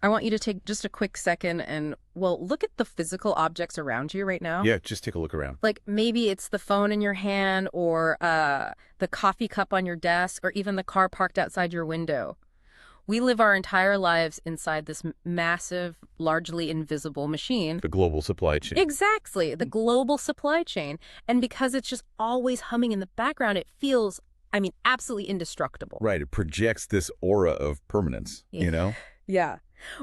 I want you to take just a quick second and, well, look at the physical objects around you right now. Yeah, just take a look around. Like maybe it's the phone in your hand or the coffee cup on your desk or even the car parked outside your window. We live our entire lives inside this massive, largely invisible machine. The global supply chain. Exactly, the global supply chain. And because it's just always humming in the background, it feels, absolutely indestructible. Right, it projects this aura of permanence, you know? Yeah.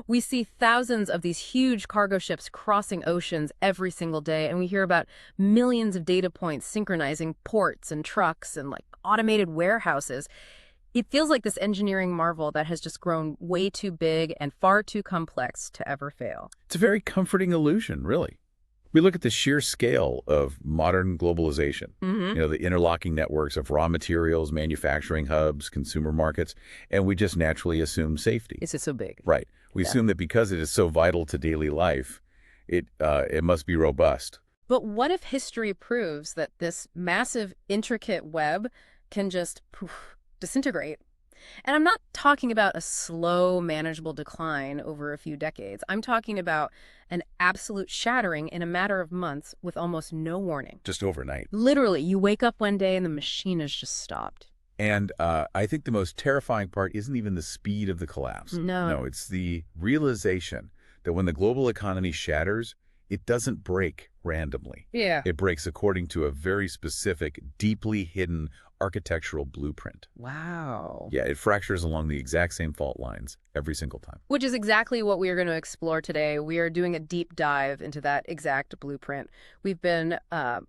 We see thousands of these huge cargo ships crossing oceans every single day, and we hear about millions of data points synchronizing ports and trucks and automated warehouses. It feels like this engineering marvel that has just grown way too big and far too complex to ever fail. It's a very comforting illusion, really. We look at the sheer scale of modern globalization, the interlocking networks of raw materials, manufacturing hubs, consumer markets, and we just naturally assume safety. It's just so big. Right. We assume that because it is so vital to daily life, it must be robust. But what if history proves that this massive, intricate web can just disintegrate? And I'm not talking about a slow, manageable decline over a few decades. I'm talking about an absolute shattering in a matter of months with almost no warning. Just overnight. Literally, you wake up one day and the machine has just stopped. And I think the most terrifying part isn't even the speed of the collapse. No, it's the realization that when the global economy shatters, it doesn't break randomly. Yeah. It breaks according to a very specific, deeply hidden architectural blueprint. Wow. Yeah, it fractures along the exact same fault lines every single time. Which is exactly what we are going to explore today. We are doing a deep dive into that exact blueprint. We've been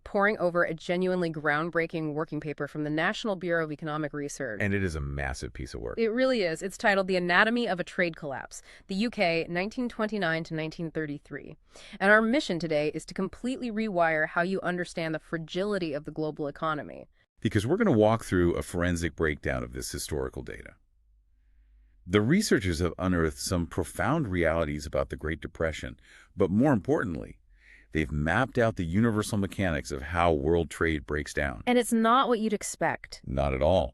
poring over a genuinely groundbreaking working paper from the National Bureau of Economic Research. And it is a massive piece of work. It really is. It's titled The Anatomy of a Trade Collapse, the UK, 1929 to 1933. And our mission today is to completely rewire how you understand the fragility of the global economy. Because we're going to walk through a forensic breakdown of this historical data. The researchers have unearthed some profound realities about the Great Depression, but more importantly, they've mapped out the universal mechanics of how world trade breaks down. And it's not what you'd expect. Not at all.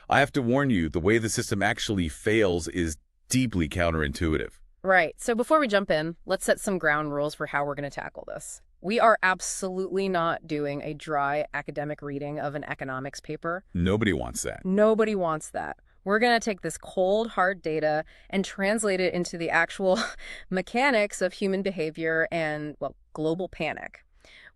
I have to warn you, the way the system actually fails is deeply counterintuitive. Right. So before we jump in, let's set some ground rules for how we're going to tackle this. We are absolutely not doing a dry academic reading of an economics paper. Nobody wants that. Nobody wants that. We're going to take this cold, hard data and translate it into the actual mechanics of human behavior and, global panic.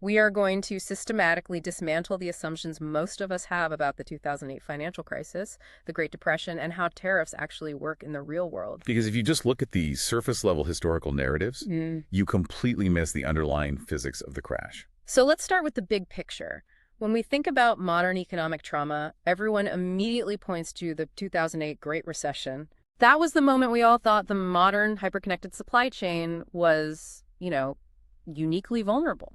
We are going to systematically dismantle the assumptions most of us have about the 2008 financial crisis, the Great Depression, and how tariffs actually work in the real world. Because if you just look at the surface-level historical narratives, you completely miss the underlying physics of the crash. So let's start with the big picture. When we think about modern economic trauma, everyone immediately points to the 2008 Great Recession. That was the moment we all thought the modern hyperconnected supply chain was, uniquely vulnerable.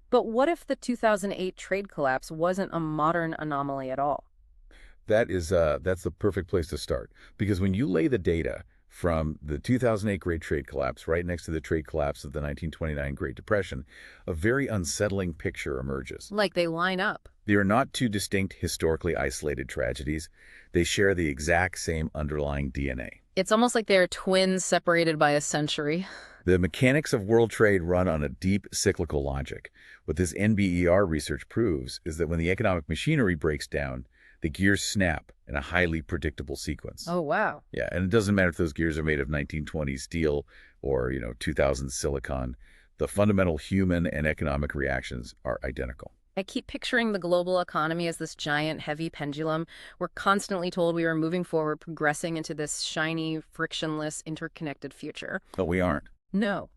But what if the 2008 trade collapse wasn't a modern anomaly at all? That's the perfect place to start. Because when you lay the data from the 2008 Great Trade Collapse right next to the trade collapse of the 1929 Great Depression, a very unsettling picture emerges. Like they line up. They are not two distinct, historically isolated tragedies. They share the exact same underlying DNA. It's almost like they're twins separated by a century. The mechanics of world trade run on a deep cyclical logic. What this NBER research proves is that when the economic machinery breaks down, the gears snap in a highly predictable sequence. Oh, wow. Yeah, and it doesn't matter if those gears are made of 1920s steel or, 2000s silicon. The fundamental human and economic reactions are identical. I keep picturing the global economy as this giant, heavy pendulum. We're constantly told we are moving forward, progressing into this shiny, frictionless, interconnected future. But we aren't. No.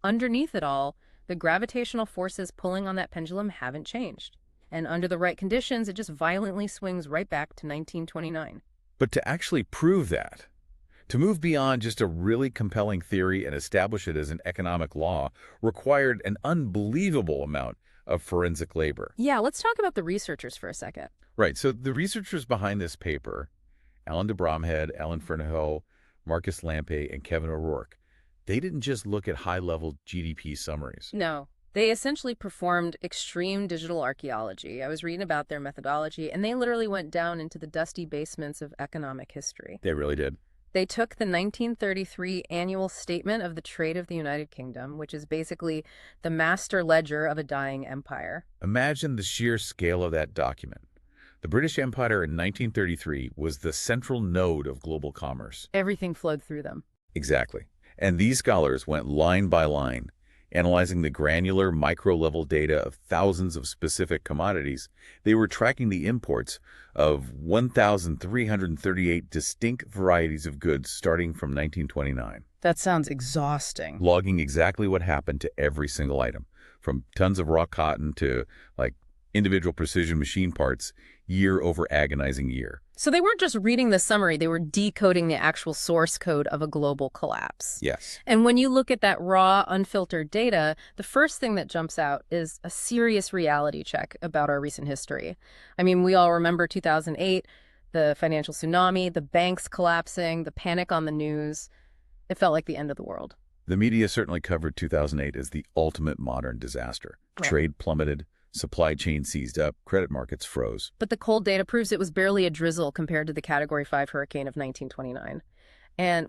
Underneath it all, the gravitational forces pulling on that pendulum haven't changed. And under the right conditions, it just violently swings right back to 1929. But to actually prove that, to move beyond just a really compelling theory and establish it as an economic law, required an unbelievable amount of forensic labor. Yeah, let's talk about the researchers for a second. Right, so the researchers behind this paper, Alan de Bromhead, Alan Fernihough, Markus Lampe, and Kevin O'Rourke, they didn't just look at high-level GDP summaries. No. They essentially performed extreme digital archaeology. I was reading about their methodology, and they literally went down into the dusty basements of economic history. They really did. They took the 1933 Annual Statement of the Trade of the United Kingdom, which is basically the master ledger of a dying empire. Imagine the sheer scale of that document. The British Empire in 1933 was the central node of global commerce. Everything flowed through them. Exactly. And these scholars went line by line, analyzing the granular micro-level data of thousands of specific commodities. They were tracking the imports of 1,338 distinct varieties of goods starting from 1929. That sounds exhausting. Logging exactly what happened to every single item, from tons of raw cotton to, individual precision machine parts, year over agonizing year. So they weren't just reading the summary, they were decoding the actual source code of a global collapse. Yes. And when you look at that raw, unfiltered data, the first thing that jumps out is a serious reality check about our recent history. I mean, we all remember 2008, the financial tsunami, the banks collapsing, the panic on the news. It felt like the end of the world. The media certainly covered 2008 as the ultimate modern disaster. Right. Trade plummeted, supply chain seized up, credit markets froze. But the cold data proves it was barely a drizzle compared to the Category 5 hurricane of 1929. And,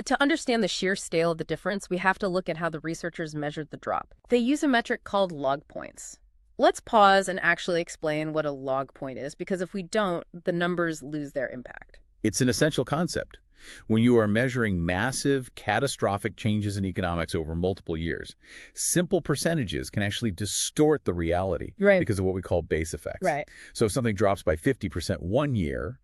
to understand the sheer scale of the difference, we have to look at how the researchers measured the drop. They use a metric called log points. Let's pause and actually explain what a log point is, because if we don't, the numbers lose their impact. It's an essential concept. When you are measuring massive, catastrophic changes in economics over multiple years, simple percentages can actually distort the reality because of what we call base effects. Right. So if something drops by 50% one year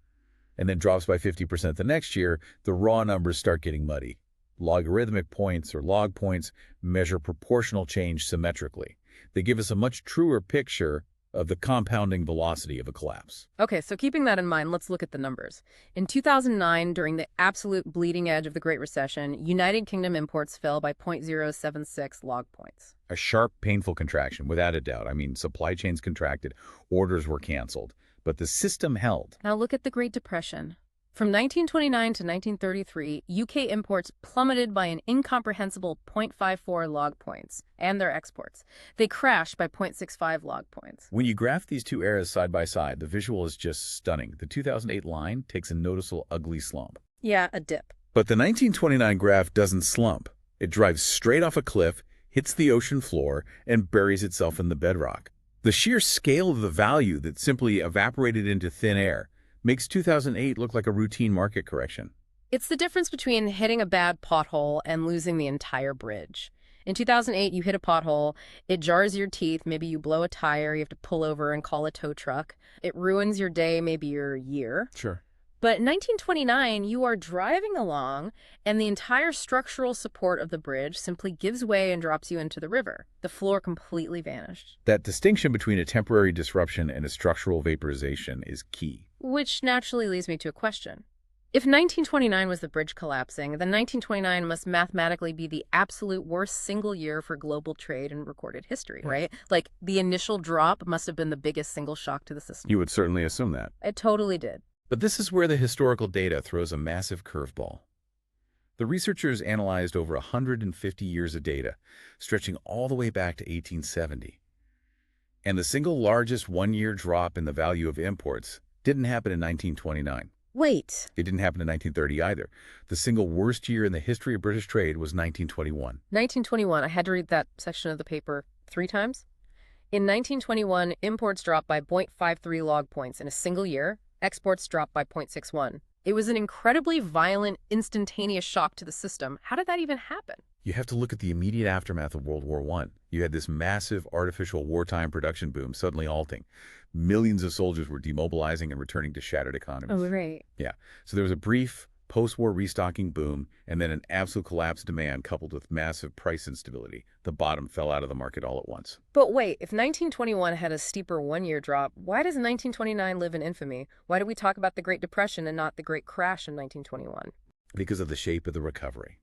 and then drops by 50% the next year, the raw numbers start getting muddy. Logarithmic points or log points measure proportional change symmetrically. They give us a much truer picture of the compounding velocity of a collapse. Okay, so keeping that in mind, let's look at the numbers. In 2009, during the absolute bleeding edge of the Great Recession, United Kingdom imports fell by 0.076 log points. A sharp, painful contraction, without a doubt. I mean, supply chains contracted, orders were canceled, but the system held. Now look at the Great Depression. From 1929 to 1933, UK imports plummeted by an incomprehensible 0.54 log points, and their exports. They crashed by 0.65 log points. When you graph these two eras side by side, the visual is just stunning. The 2008 line takes a noticeable ugly slump. Yeah, a dip. But the 1929 graph doesn't slump. It drives straight off a cliff, hits the ocean floor, and buries itself in the bedrock. The sheer scale of the value that simply evaporated into thin air makes 2008 look like a routine market correction. It's the difference between hitting a bad pothole and losing the entire bridge. In 2008, you hit a pothole, it jars your teeth, maybe you blow a tire, you have to pull over and call a tow truck. It ruins your day, maybe your year. Sure. But in 1929, you are driving along, and the entire structural support of the bridge simply gives way and drops you into the river. The floor completely vanished. That distinction between a temporary disruption and a structural vaporization is key. Which naturally leads me to a question. If 1929 was the bridge collapsing, then 1929 must mathematically be the absolute worst single year for global trade in recorded history, right? Like, the initial drop must have been the biggest single shock to the system. You would certainly assume that. It totally did. But this is where the historical data throws a massive curveball. The researchers analyzed over 150 years of data, stretching all the way back to 1870. And the single largest one-year drop in the value of imports didn't happen in 1929. Wait. It didn't happen in 1930 either. The single worst year in the history of British trade was 1921. 1921. I had to read that section of the paper 3 times. In 1921, imports dropped by 0.53 log points in a single year. Exports dropped by 0.61. It was an incredibly violent, instantaneous shock to the system. How did that even happen? You have to look at the immediate aftermath of World War I. You had this massive artificial wartime production boom suddenly halting. Millions of soldiers were demobilizing and returning to shattered economies. Oh, right. Yeah. So there was a brief post-war restocking boom and then an absolute collapse of demand coupled with massive price instability. The bottom fell out of the market all at once. But wait, if 1921 had a steeper one-year drop, why does 1929 live in infamy? Why do we talk about the Great Depression and not the Great Crash in 1921? Because of the shape of the recovery.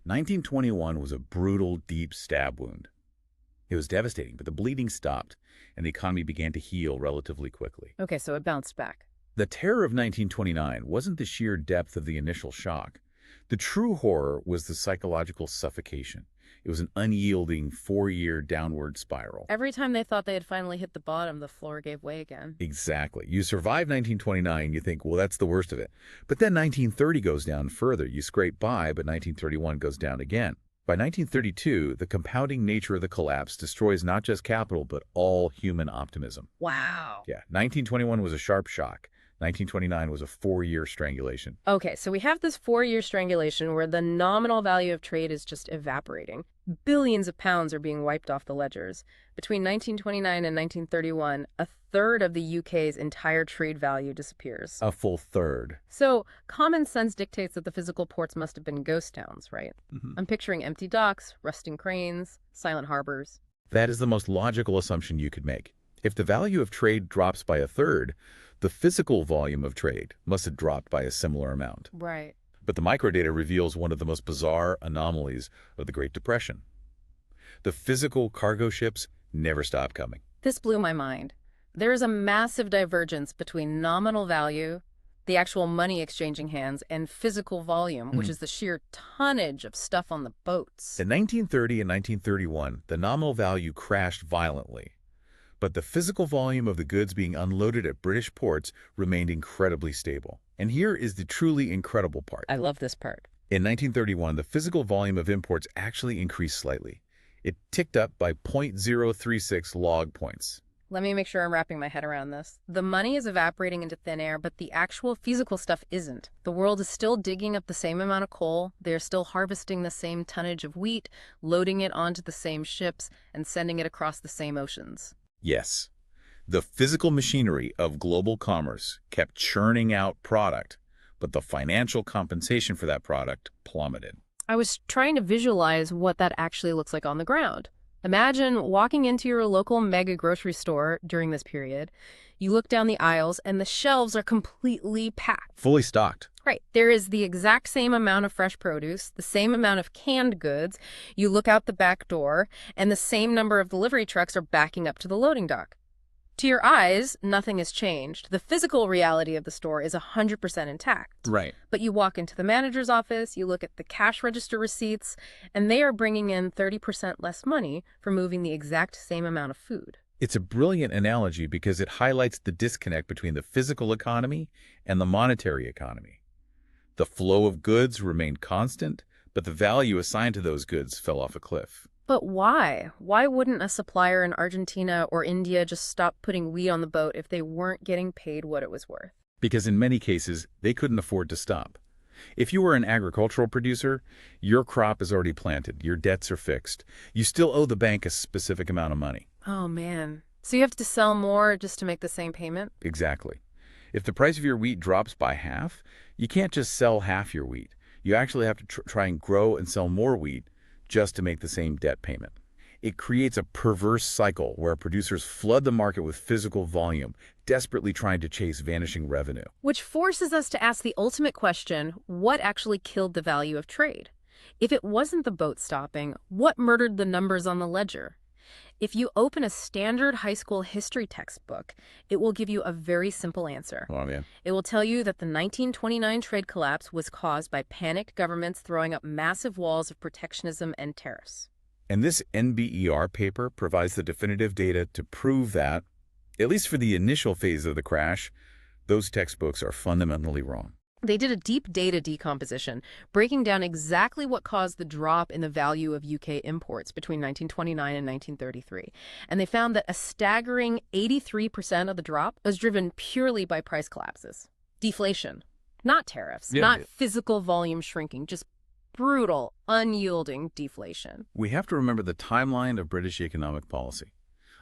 1921 was a brutal, deep stab wound. It was devastating, but the bleeding stopped, and the economy began to heal relatively quickly. Okay, so it bounced back. The terror of 1929 wasn't the sheer depth of the initial shock. The true horror was the psychological suffocation. It was an unyielding 4-year downward spiral. Every time they thought they had finally hit the bottom, the floor gave way again. Exactly. You survive 1929, you think, well, that's the worst of it. But then 1930 goes down further. You scrape by, but 1931 goes down again. By 1932, the compounding nature of the collapse destroys not just capital, but all human optimism. Wow. Yeah, 1921 was a sharp shock. 1929 was a 4-year strangulation. Okay, so we have this 4-year strangulation where the nominal value of trade is just evaporating. Billions of pounds are being wiped off the ledgers. Between 1929 and 1931, a third of the UK's entire trade value disappears. A full third. So common sense dictates that the physical ports must have been ghost towns, right? I'm picturing empty docks, rusting cranes, silent harbors. That is the most logical assumption you could make. If the value of trade drops by a third, the physical volume of trade must have dropped by a similar amount. Right. But the microdata reveals one of the most bizarre anomalies of the Great Depression. The physical cargo ships never stopped coming. This blew my mind. There is a massive divergence between nominal value, the actual money exchanging hands, and physical volume, which is the sheer tonnage of stuff on the boats. In 1930 and 1931, the nominal value crashed violently. But the physical volume of the goods being unloaded at British ports remained incredibly stable. And here is the truly incredible part. I love this part. In 1931, the physical volume of imports actually increased slightly. It ticked up by 0.036 log points. Let me make sure I'm wrapping my head around this. The money is evaporating into thin air, but the actual physical stuff isn't. The world is still digging up the same amount of coal. They're still harvesting the same tonnage of wheat, loading it onto the same ships, and sending it across the same oceans. Yes, the physical machinery of global commerce kept churning out product, but the financial compensation for that product plummeted. I was trying to visualize what that actually looks like on the ground. Imagine walking into your local mega grocery store during this period. You look down the aisles and the shelves are completely packed. Fully stocked. Right. There is the exact same amount of fresh produce, the same amount of canned goods. You look out the back door and the same number of delivery trucks are backing up to the loading dock. To your eyes, nothing has changed. The physical reality of the store is 100% intact. Right. But you walk into the manager's office, you look at the cash register receipts, and they are bringing in 30% less money for moving the exact same amount of food. It's a brilliant analogy because it highlights the disconnect between the physical economy and the monetary economy. The flow of goods remained constant, but the value assigned to those goods fell off a cliff. But why? Why wouldn't a supplier in Argentina or India just stop putting wheat on the boat if they weren't getting paid what it was worth? Because in many cases, they couldn't afford to stop. If you were an agricultural producer, your crop is already planted, your debts are fixed. You still owe the bank a specific amount of money. Oh, man. So you have to sell more just to make the same payment? Exactly. If the price of your wheat drops by half, you can't just sell half your wheat. You actually have to try and grow and sell more wheat just to make the same debt payment. It creates a perverse cycle where producers flood the market with physical volume, desperately trying to chase vanishing revenue. Which forces us to ask the ultimate question, what actually killed the value of trade? If it wasn't the boat stopping, what murdered the numbers on the ledger? If you open a standard high school history textbook, it will give you a very simple answer. Oh, man. It will tell you that the 1929 trade collapse was caused by panicked governments throwing up massive walls of protectionism and tariffs. And this NBER paper provides the definitive data to prove that, at least for the initial phase of the crash, those textbooks are fundamentally wrong. They did a deep data decomposition, breaking down exactly what caused the drop in the value of UK imports between 1929 and 1933. And they found that a staggering 83% of the drop was driven purely by price collapses. Deflation, not tariffs, not physical volume shrinking, just brutal, unyielding deflation. We have to remember the timeline of British economic policy.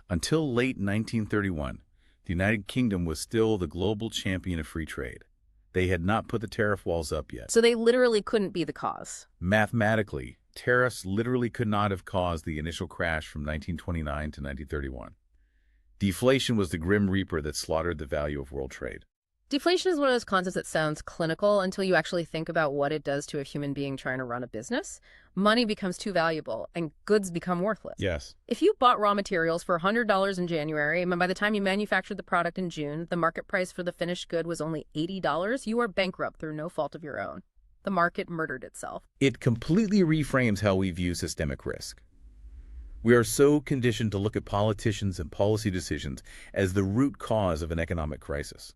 Until late 1931, the United Kingdom was still the global champion of free trade. They had not put the tariff walls up yet. So they literally couldn't be the cause. Mathematically, tariffs literally could not have caused the initial crash from 1929 to 1931. Deflation was the grim reaper that slaughtered the value of world trade. Deflation is one of those concepts that sounds clinical until you actually think about what it does to a human being trying to run a business. Money becomes too valuable and goods become worthless. Yes. If you bought raw materials for $100 in January, and by the time you manufactured the product in June, the market price for the finished good was only $80, you are bankrupt through no fault of your own. the market murdered itself. It completely reframes how we view systemic risk. We are so conditioned to look at politicians and policy decisions as the root cause of an economic crisis.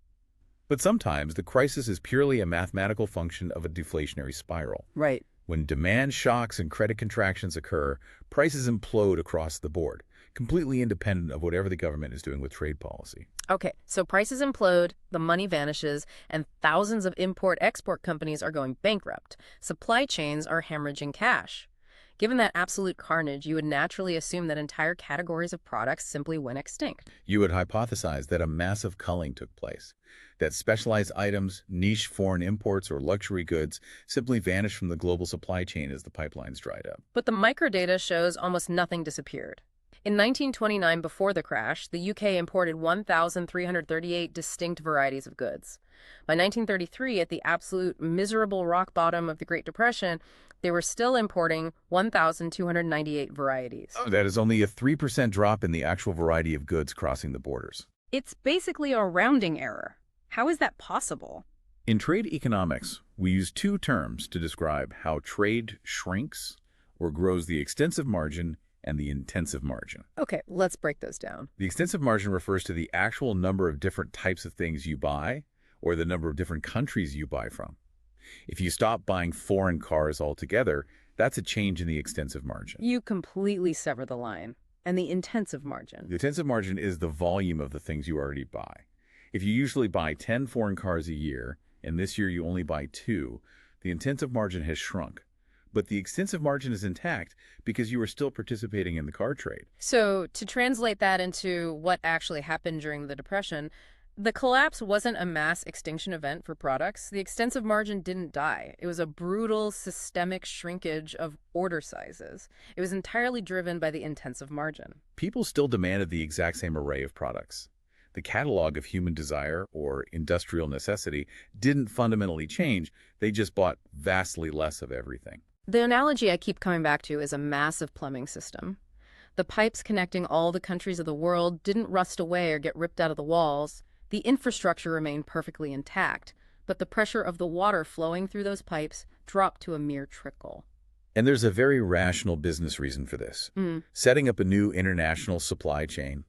But sometimes the crisis is purely a mathematical function of a deflationary spiral. Right. When demand shocks and credit contractions occur, prices implode across the board, completely independent of whatever the government is doing with trade policy. Okay, so prices implode, the money vanishes, and thousands of import-export companies are going bankrupt. Supply chains are hemorrhaging cash. Given that absolute carnage, you would naturally assume that entire categories of products simply went extinct. You would hypothesize that a massive culling took place, that specialized items, niche foreign imports, or luxury goods simply vanished from the global supply chain as the pipelines dried up. But the microdata shows almost nothing disappeared. In 1929, before the crash, the UK imported 1,338 distinct varieties of goods. By 1933, at the absolute miserable rock bottom of the Great Depression, they were still importing 1,298 varieties. Oh, that is only a 3% drop in the actual variety of goods crossing the borders. It's basically a rounding error. How is that possible? In trade economics, we use two terms to describe how trade shrinks or grows: the extensive margin and the intensive margin. Okay, let's break those down. The extensive margin refers to the actual number of different types of things you buy or the number of different countries you buy from. If you stop buying foreign cars altogether, that's a change in the extensive margin. You completely sever the line. And the intensive margin? The intensive margin is the volume of the things you already buy. If you usually buy 10 foreign cars a year, and this year you only buy 2, the intensive margin has shrunk. But the extensive margin is intact because you are still participating in the car trade. So to translate that into what actually happened during the Depression, the collapse wasn't a mass extinction event for products. The extensive margin didn't die. It was a brutal, systemic shrinkage of order sizes. It was entirely driven by the intensive margin. People still demanded the exact same array of products. The catalog of human desire or industrial necessity didn't fundamentally change. They just bought vastly less of everything. The analogy I keep coming back to is a massive plumbing system. The pipes connecting all the countries of the world didn't rust away or get ripped out of the walls. The infrastructure remained perfectly intact, but the pressure of the water flowing through those pipes dropped to a mere trickle. And there's a very rational business reason for this. Setting up a new international supply chain,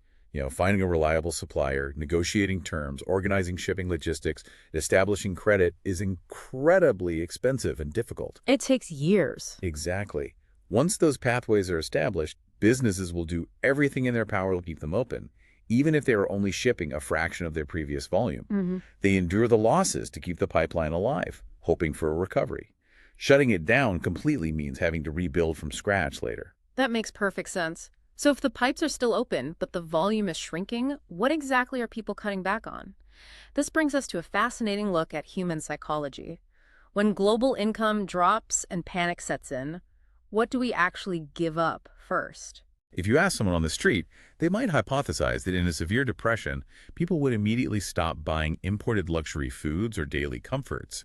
finding a reliable supplier, negotiating terms, organizing shipping logistics, establishing credit is incredibly expensive and difficult. It takes years. Exactly. Once those pathways are established, businesses will do everything in their power to keep them open, even if they are only shipping a fraction of their previous volume. They endure the losses to keep the pipeline alive, hoping for a recovery. Shutting it down completely means having to rebuild from scratch later. That makes perfect sense. So if the pipes are still open, but the volume is shrinking, what exactly are people cutting back on? This brings us to a fascinating look at human psychology. When global income drops and panic sets in, what do we actually give up first? If you ask someone on the street, they might hypothesize that in a severe depression, people would immediately stop buying imported luxury foods or daily comforts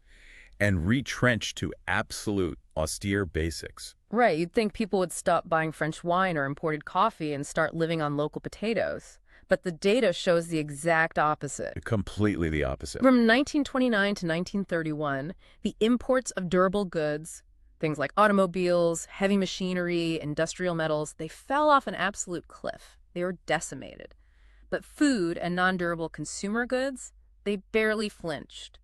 and retrench to absolute austere basics. Right, you'd think people would stop buying French wine or imported coffee and start living on local potatoes. But the data shows the exact opposite. Completely the opposite. From 1929 to 1931, the imports of durable goods, things like automobiles, heavy machinery, industrial metals, they fell off an absolute cliff. They were decimated. But food and non-durable consumer goods, they barely flinched.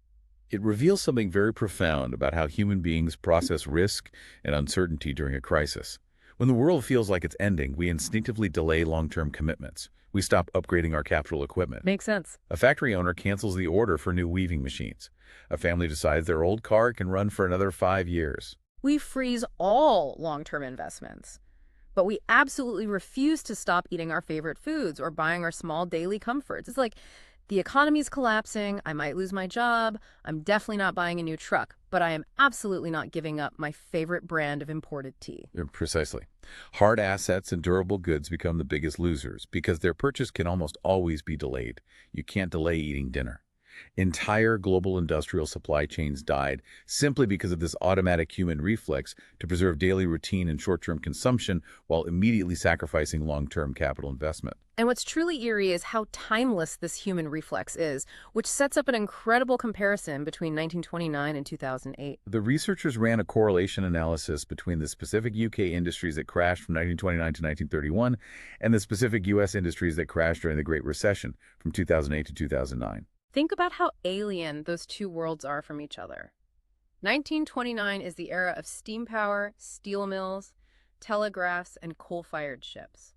It reveals something very profound about how human beings process risk and uncertainty during a crisis. When the world feels like it's ending, we instinctively delay long-term commitments. We stop upgrading our capital equipment. Makes sense. A factory owner cancels the order for new weaving machines. A family decides their old car can run for another 5 years. We freeze all long-term investments. But we absolutely refuse to stop eating our favorite foods or buying our small daily comforts. It's like, the economy's collapsing, I might lose my job, I'm definitely not buying a new truck, but I am absolutely not giving up my favorite brand of imported tea. Precisely. Hard assets and durable goods become the biggest losers because their purchase can almost always be delayed. You can't delay eating dinner. Entire global industrial supply chains died simply because of this automatic human reflex to preserve daily routine and short-term consumption while immediately sacrificing long-term capital investment. And what's truly eerie is how timeless this human reflex is, which sets up an incredible comparison between 1929 and 2008. The researchers ran a correlation analysis between the specific UK industries that crashed from 1929 to 1931 and the specific US industries that crashed during the Great Recession from 2008 to 2009. Think about how alien those two worlds are from each other. 1929 is the era of steam power, steel mills, telegraphs, and coal-fired ships.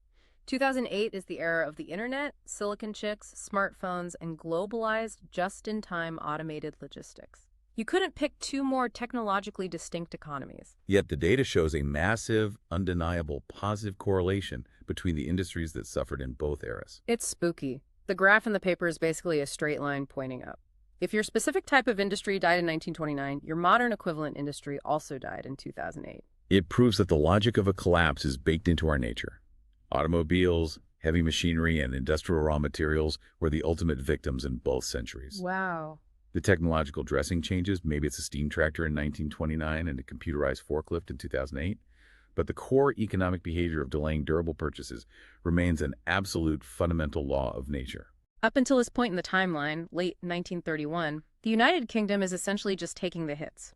2008 is the era of the internet, silicon chips, smartphones, and globalized, just-in-time automated logistics. You couldn't pick two more technologically distinct economies. Yet the data shows a massive, undeniable, positive correlation between the industries that suffered in both eras. It's spooky. The graph in the paper is basically a straight line pointing up. If your specific type of industry died in 1929, your modern equivalent industry also died in 2008. It proves that the logic of a collapse is baked into our nature. Automobiles, heavy machinery, and industrial raw materials were the ultimate victims in both centuries. Wow. The technological dressing changes, maybe it's a steam tractor in 1929 and a computerized forklift in 2008, but the core economic behavior of delaying durable purchases remains an absolute fundamental law of nature. Up until this point in the timeline, late 1931, the United Kingdom is essentially just taking the hits.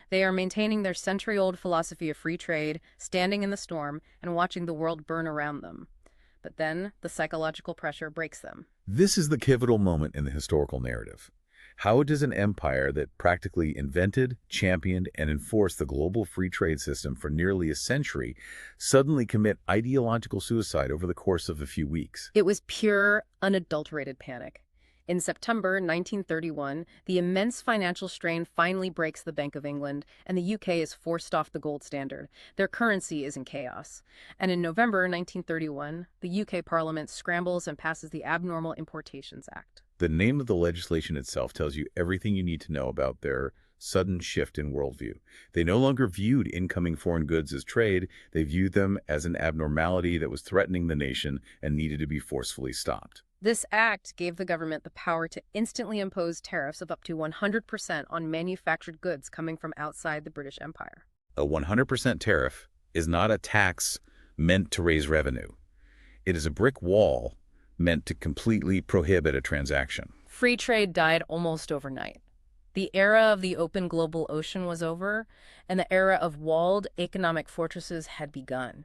They are maintaining their century-old philosophy of free trade, standing in the storm, and watching the world burn around them. But then, the psychological pressure breaks them. This is the pivotal moment in the historical narrative. How does an empire that practically invented, championed, and enforced the global free trade system for nearly a century suddenly commit ideological suicide over the course of a few weeks? It was pure, unadulterated panic. In September 1931, the immense financial strain finally breaks the Bank of England, and the UK is forced off the gold standard. Their currency is in chaos. And in November 1931, the UK Parliament scrambles and passes the Abnormal Importations Act. The name of the legislation itself tells you everything you need to know about their sudden shift in worldview. They no longer viewed incoming foreign goods as trade, they viewed them as an abnormality that was threatening the nation and needed to be forcefully stopped. This act gave the government the power to instantly impose tariffs of up to 100% on manufactured goods coming from outside the British Empire. A 100% tariff is not a tax meant to raise revenue. It is a brick wall meant to completely prohibit a transaction. Free trade died almost overnight. The era of the open global ocean was over, and the era of walled economic fortresses had begun.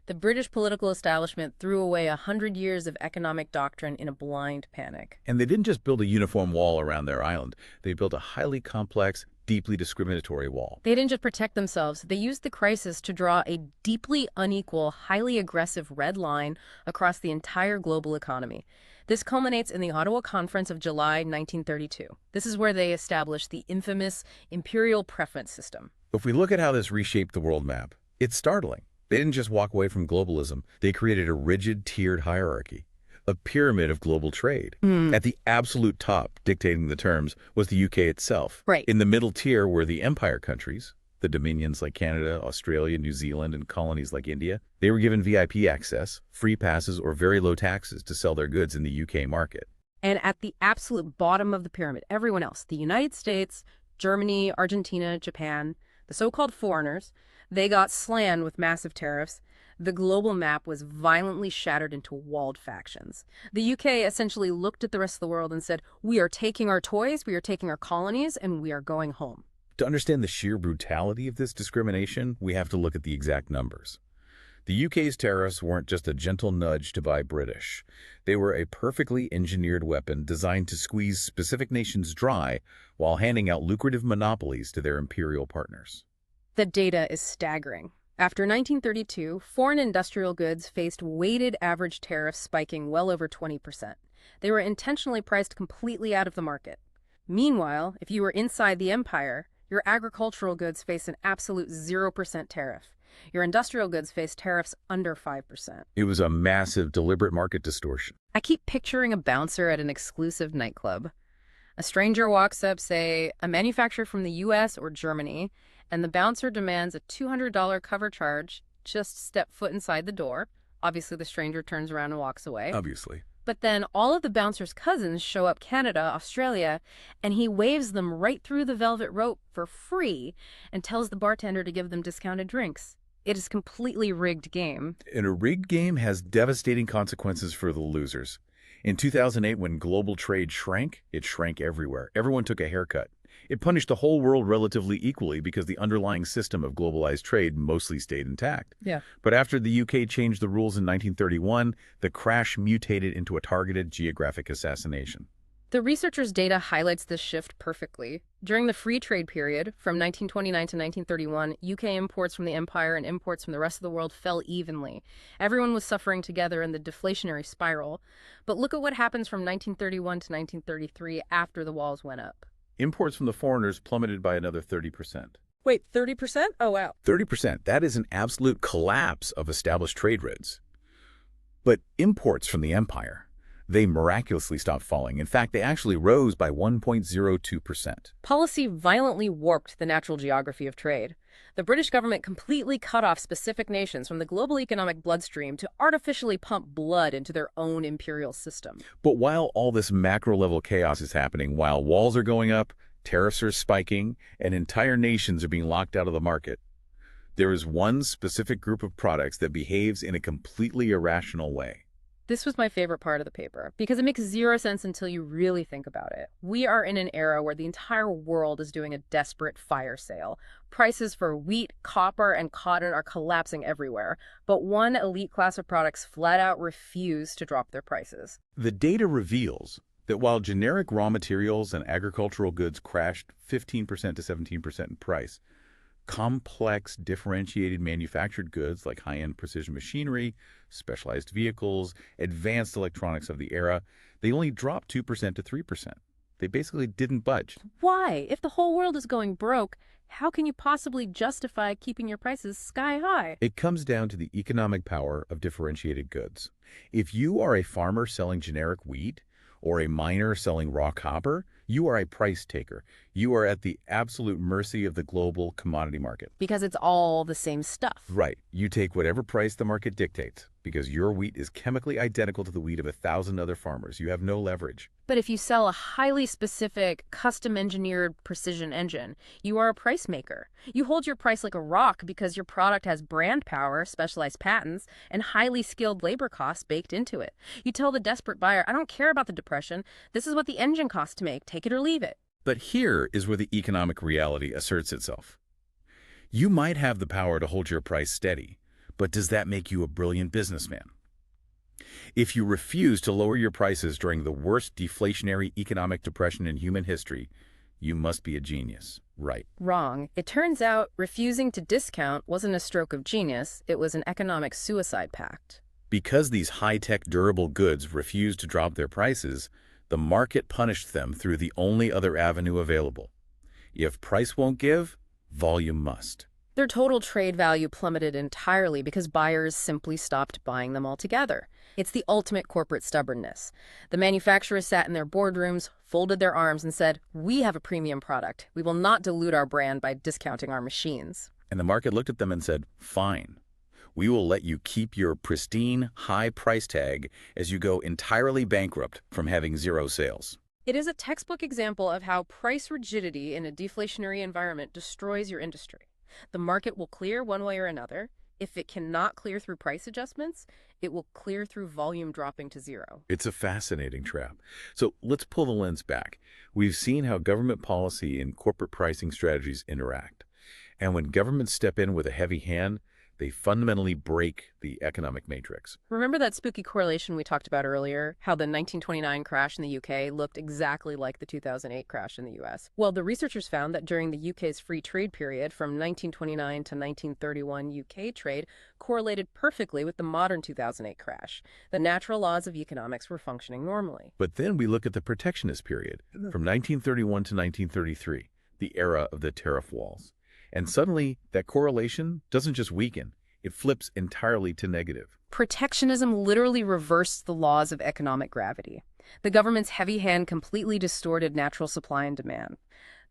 The British political establishment threw away 100 years of economic doctrine in a blind panic. And they didn't just build a uniform wall around their island. They built a highly complex, deeply discriminatory wall. They didn't just protect themselves. They used the crisis to draw a deeply unequal, highly aggressive red line across the entire global economy. This culminates in the Ottawa Conference of July 1932. This is where they established the infamous imperial preference system. If we look at how this reshaped the world map, it's startling. They didn't just walk away from globalism. They created a rigid, tiered hierarchy, a pyramid of global trade. At the absolute top, dictating the terms, was the UK itself. Right. In the middle tier were the empire countries, the dominions like Canada, Australia, New Zealand, and colonies like India. They were given VIP access, free passes, or very low taxes to sell their goods in the UK market. And at the absolute bottom of the pyramid, everyone else, the United States, Germany, Argentina, Japan, the so-called foreigners, they got slammed with massive tariffs. The global map was violently shattered into walled factions. The UK essentially looked at the rest of the world and said, we are taking our toys, we are taking our colonies, and we are going home. To understand the sheer brutality of this discrimination, we have to look at the exact numbers. The UK's tariffs weren't just a gentle nudge to buy British. They were a perfectly engineered weapon designed to squeeze specific nations dry while handing out lucrative monopolies to their imperial partners. The data is staggering. After 1932, foreign industrial goods faced weighted average tariffs spiking well over 20%. They were intentionally priced completely out of the market. Meanwhile, if you were inside the empire, your agricultural goods faced an absolute 0% tariff. Your industrial goods faced tariffs under 5%. It was a massive, deliberate market distortion. I keep picturing a bouncer at an exclusive nightclub. A stranger walks up, say, a manufacturer from the US or Germany, and the bouncer demands a $200 cover charge. Just step foot inside the door. Obviously, the stranger turns around and walks away. Obviously. But then all of the bouncer's cousins show up Canada, Australia, and he waves them right through the velvet rope for free and tells the bartender to give them discounted drinks. It is completely rigged game. And a rigged game has devastating consequences for the losers. In 2008, when global trade shrank, it shrank everywhere. Everyone took a haircut. It punished the whole world relatively equally because the underlying system of globalized trade mostly stayed intact. Yeah. But after the UK changed the rules in 1931, the crash mutated into a targeted geographic assassination. The researchers' data highlights this shift perfectly. During the free trade period, from 1929 to 1931, UK imports from the empire and imports from the rest of the world fell evenly. Everyone was suffering together in the deflationary spiral. But look at what happens from 1931 to 1933 after the walls went up. Imports from the foreigners plummeted by another 30%. Wait, 30%? Oh, wow. 30%. That is an absolute collapse of established trade routes. But imports from the empire, they miraculously stopped falling. In fact, they actually rose by 1.02%. Policy violently warped the natural geography of trade. The British government completely cut off specific nations from the global economic bloodstream to artificially pump blood into their own imperial system. But while all this macro-level chaos is happening, while walls are going up, tariffs are spiking, and entire nations are being locked out of the market, there is one specific group of products that behaves in a completely irrational way. This was my favorite part of the paper, because it makes zero sense until you really think about it. We are in an era where the entire world is doing a desperate fire sale. Prices for wheat, copper, and cotton are collapsing everywhere, but one elite class of products flat out refuse to drop their prices. The data reveals that while generic raw materials and agricultural goods crashed 15% to 17% in price, complex, differentiated manufactured goods like high-end precision machinery, specialized vehicles, advanced electronics of the era, they only dropped 2% to 3%. They basically didn't budge. Why? If the whole world is going broke, how can you possibly justify keeping your prices sky high? It comes down to the economic power of differentiated goods. If you are a farmer selling generic wheat or a miner selling raw copper, you are a price taker. You are at the absolute mercy of the global commodity market. Because it's all the same stuff. Right. You take whatever price the market dictates because your wheat is chemically identical to the wheat of 1,000 other farmers. You have no leverage. But if you sell a highly specific, custom-engineered precision engine, you are a price maker. You hold your price like a rock because your product has brand power, specialized patents, and highly skilled labor costs baked into it. You tell the desperate buyer, I don't care about the depression. This is what the engine costs to make. Take it or leave it. But here is where the economic reality asserts itself. You might have the power to hold your price steady, but does that make you a brilliant businessman? If you refuse to lower your prices during the worst deflationary economic depression in human history, you must be a genius, right? Wrong. It turns out refusing to discount wasn't a stroke of genius. It was an economic suicide pact. Because these high-tech durable goods refused to drop their prices, the market punished them through the only other avenue available. If price won't give, volume must. Their total trade value plummeted entirely because buyers simply stopped buying them altogether. It's the ultimate corporate stubbornness. The manufacturers sat in their boardrooms, folded their arms, and said, we have a premium product. We will not dilute our brand by discounting our machines. And the market looked at them and said, fine. We will let you keep your pristine, high price tag as you go entirely bankrupt from having zero sales. It is a textbook example of how price rigidity in a deflationary environment destroys your industry. The market will clear one way or another. If it cannot clear through price adjustments, it will clear through volume dropping to zero. It's a fascinating trap. So let's pull the lens back. We've seen how government policy and corporate pricing strategies interact. And when governments step in with a heavy hand, they fundamentally break the economic matrix. Remember that spooky correlation we talked about earlier? How the 1929 crash in the UK looked exactly like the 2008 crash in the US? Well, the researchers found that during the UK's free trade period from 1929 to 1931, UK trade correlated perfectly with the modern 2008 crash. The natural laws of economics were functioning normally. But then we look at the protectionist period from 1931 to 1933, the era of the tariff walls. And suddenly, that correlation doesn't just weaken, it flips entirely to negative. Protectionism literally reversed the laws of economic gravity. The government's heavy hand completely distorted natural supply and demand.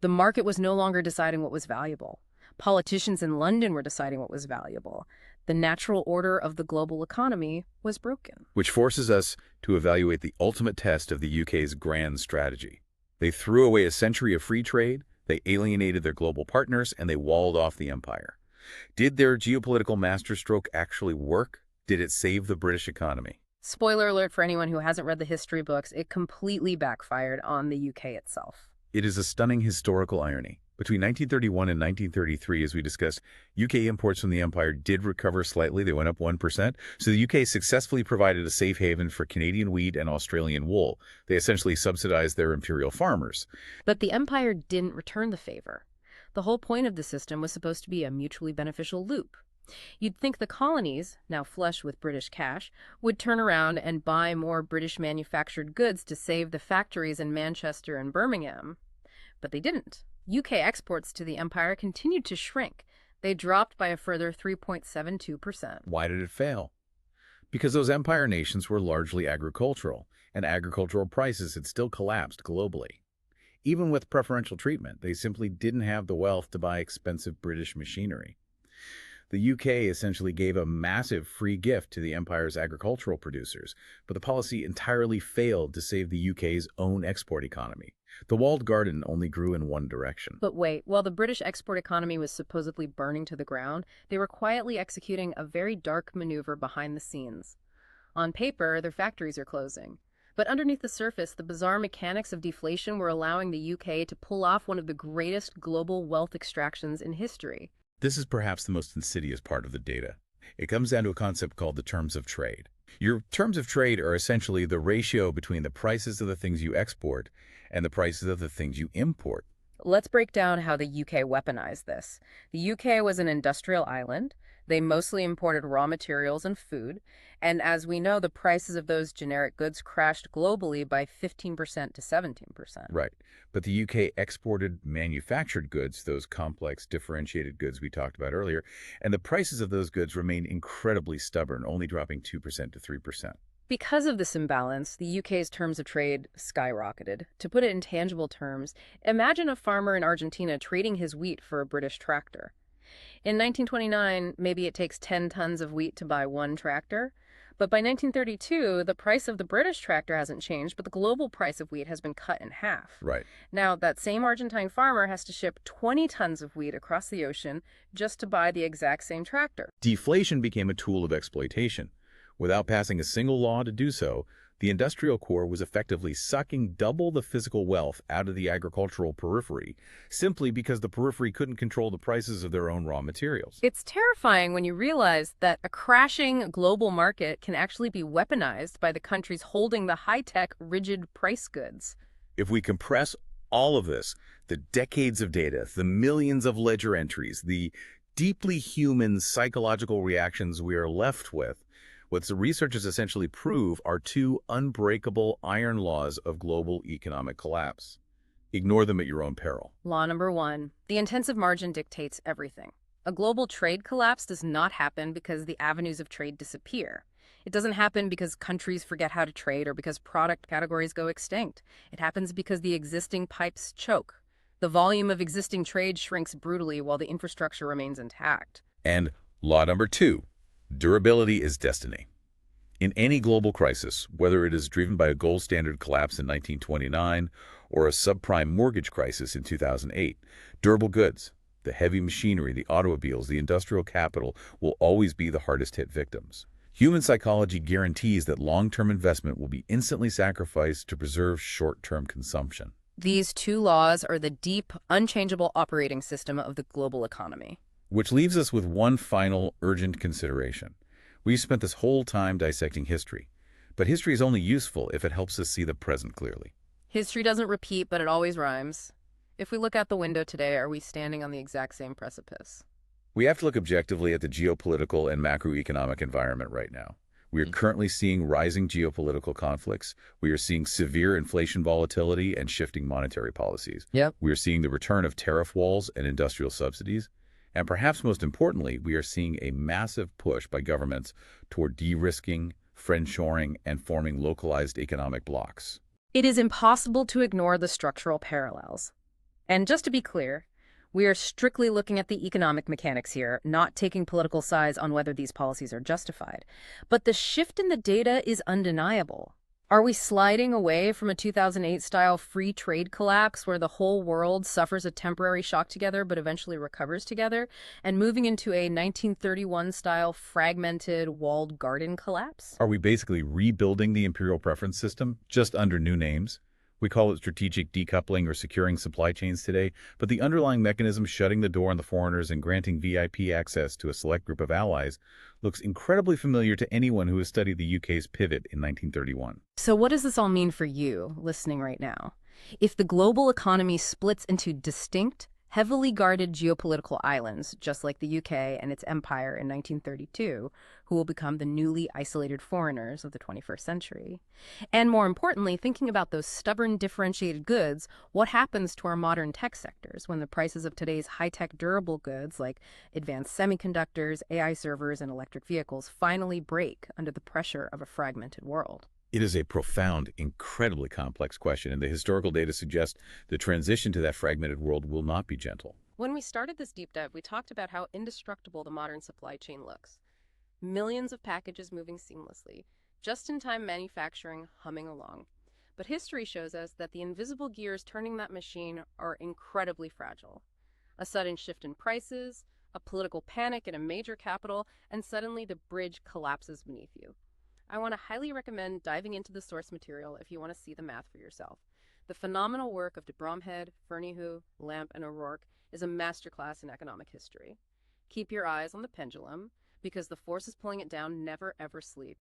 The market was no longer deciding what was valuable. Politicians in London were deciding what was valuable. The natural order of the global economy was broken. Which forces us to evaluate the ultimate test of the UK's grand strategy. They threw away a century of free trade, they alienated their global partners, and they walled off the empire. Did their geopolitical masterstroke actually work? Did it save the British economy? Spoiler alert for anyone who hasn't read the history books, it completely backfired on the UK itself. It is a stunning historical irony. Between 1931 and 1933, as we discussed, UK imports from the empire did recover slightly. They went up 1%. So the UK successfully provided a safe haven for Canadian wheat and Australian wool. They essentially subsidized their imperial farmers. But the empire didn't return the favor. The whole point of the system was supposed to be a mutually beneficial loop. You'd think the colonies, now flush with British cash, would turn around and buy more British manufactured goods to save the factories in Manchester and Birmingham. But they didn't. UK exports to the empire continued to shrink. They dropped by a further 3.72%. Why did it fail? Because those empire nations were largely agricultural, and agricultural prices had still collapsed globally. Even with preferential treatment, they simply didn't have the wealth to buy expensive British machinery. The UK essentially gave a massive free gift to the empire's agricultural producers, but the policy entirely failed to save the UK's own export economy. The walled garden only grew in one direction. But wait, while the British export economy was supposedly burning to the ground, they were quietly executing a very dark maneuver behind the scenes. On paper, their factories are closing. But underneath the surface, the bizarre mechanics of deflation were allowing the UK to pull off one of the greatest global wealth extractions in history. This is perhaps the most insidious part of the data. It comes down to a concept called the terms of trade. Your terms of trade are essentially the ratio between the prices of the things you export and the prices of the things you import. Let's break down how the UK weaponized this. The UK was an industrial island. They mostly imported raw materials and food. And as we know, the prices of those generic goods crashed globally by 15% to 17%. Right. But the UK exported manufactured goods, those complex, differentiated goods we talked about earlier, and the prices of those goods remained incredibly stubborn, only dropping 2% to 3%. Because of this imbalance, the UK's terms of trade skyrocketed. To put it in tangible terms, imagine a farmer in Argentina trading his wheat for a British tractor. In 1929, maybe it takes 10 tons of wheat to buy one tractor. But by 1932, the price of the British tractor hasn't changed, but the global price of wheat has been cut in half. Right. Now, that same Argentine farmer has to ship 20 tons of wheat across the ocean just to buy the exact same tractor. Deflation became a tool of exploitation. Without passing a single law to do so, the industrial core was effectively sucking double the physical wealth out of the agricultural periphery, simply because the periphery couldn't control the prices of their own raw materials. It's terrifying when you realize that a crashing global market can actually be weaponized by the countries holding the high-tech, rigid price goods. If we compress all of this, the decades of data, the millions of ledger entries, the deeply human psychological reactions we are left with, what the researchers essentially prove are two unbreakable iron laws of global economic collapse. Ignore them at your own peril. Law number 1, the intensive margin dictates everything. A global trade collapse does not happen because the avenues of trade disappear. It doesn't happen because countries forget how to trade or because product categories go extinct. It happens because the existing pipes choke. The volume of existing trade shrinks brutally while the infrastructure remains intact. And law number 2, durability is destiny. In any global crisis, whether it is driven by a gold standard collapse in 1929 or a subprime mortgage crisis in 2008, durable goods, the heavy machinery, the automobiles, the industrial capital will always be the hardest hit victims. Human psychology guarantees that long-term investment will be instantly sacrificed to preserve short-term consumption. These two laws are the deep, unchangeable operating system of the global economy. Which leaves us with one final urgent consideration. We've spent this whole time dissecting history, but history is only useful if it helps us see the present clearly. History doesn't repeat, but it always rhymes. If we look out the window today, are we standing on the exact same precipice? We have to look objectively at the geopolitical and macroeconomic environment right now. We are currently seeing rising geopolitical conflicts. We are seeing severe inflation volatility and shifting monetary policies. Yep. We are seeing the return of tariff walls and industrial subsidies. And perhaps most importantly, we are seeing a massive push by governments toward de-risking, friendshoring, and forming localized economic blocs. It is impossible to ignore the structural parallels. And just to be clear, We are strictly looking at the economic mechanics here, not taking political sides on whether these policies are justified. But the shift in the data is undeniable. Are we sliding away from a 2008-style free trade collapse where the whole world suffers a temporary shock together but eventually recovers together, and moving into a 1931-style fragmented walled garden collapse? Are we basically rebuilding the imperial preference system, just under new names? We call it strategic decoupling or securing supply chains today, but the underlying mechanism shutting the door on the foreigners and granting VIP access to a select group of allies looks incredibly familiar to anyone who has studied the UK's pivot in 1931. So what does this all mean for you, listening right now? If the global economy splits into distinct, heavily guarded geopolitical islands, just like the UK and its empire in 1932, who will become the newly isolated foreigners of the 21st century. And more importantly, thinking about those stubborn differentiated goods, what happens to our modern tech sectors when the prices of today's high-tech durable goods like advanced semiconductors, AI servers, and electric vehicles finally break under the pressure of a fragmented world? It is a profound, incredibly complex question, and the historical data suggests the transition to that fragmented world will not be gentle. When we started this deep dive, we talked about how indestructible the modern supply chain looks. Millions of packages moving seamlessly, just-in-time manufacturing humming along. But history shows us that the invisible gears turning that machine are incredibly fragile. A sudden shift in prices, a political panic in a major capital, and suddenly the bridge collapses beneath you. I want to highly recommend diving into the source material if you want to see the math for yourself. The phenomenal work of de Bromhead, Fernihough, Lampe, and O'Rourke is a masterclass in economic history. Keep your eyes on the pendulum, because the forces pulling it down never ever sleep.